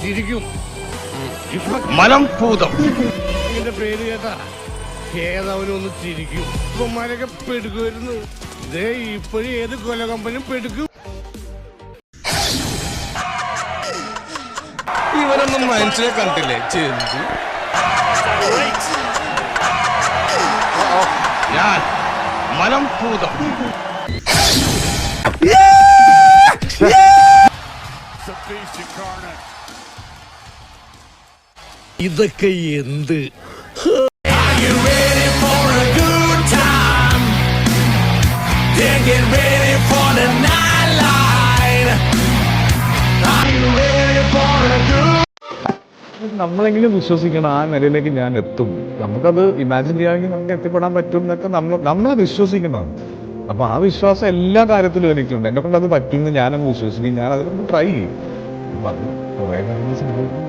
ചിരിക്കും. മലംഭൂതം എന്റെ പേര് കേട്ടാ ഏതവനൊന്ന് ചിരിക്കും. ഇവന്മാരൊക്കെ പെടുക്കുമായിരുന്നു. ഇതേ ഇപ്പോഴും ഏത് കൊല കമ്പനിയും പെടുക്കും. ഇവരൊന്നും മനുഷ്യരെ കണ്ടില്ലേ? ചെന്തു ഞാൻ മലംഭൂതം. ഇതൊക്കെ എന്ത്? നമ്മളെങ്കിലും വിശ്വസിക്കണം ആ നിലയിലേക്ക് ഞാൻ എത്തും. നമുക്കത് ഇമാജിൻ ചെയ്യാമെങ്കിൽ നമുക്ക് എത്തിപ്പെടാൻ പറ്റും എന്നൊക്കെ നമ്മളെ വിശ്വസിക്കണം. അപ്പൊ ആ വിശ്വാസം എല്ലാ കാര്യത്തിലും എനിക്കുണ്ട്. എന്നെ കൊണ്ട് അത് പറ്റുമെന്ന് ഞാനങ്ങ് വിശ്വസിക്കും. ഞാൻ അതിനൊന്ന് ട്രൈ ചെയ്യും. അപ്പൊ അത് കുറെ കാര്യങ്ങൾ സംഭവിക്കും.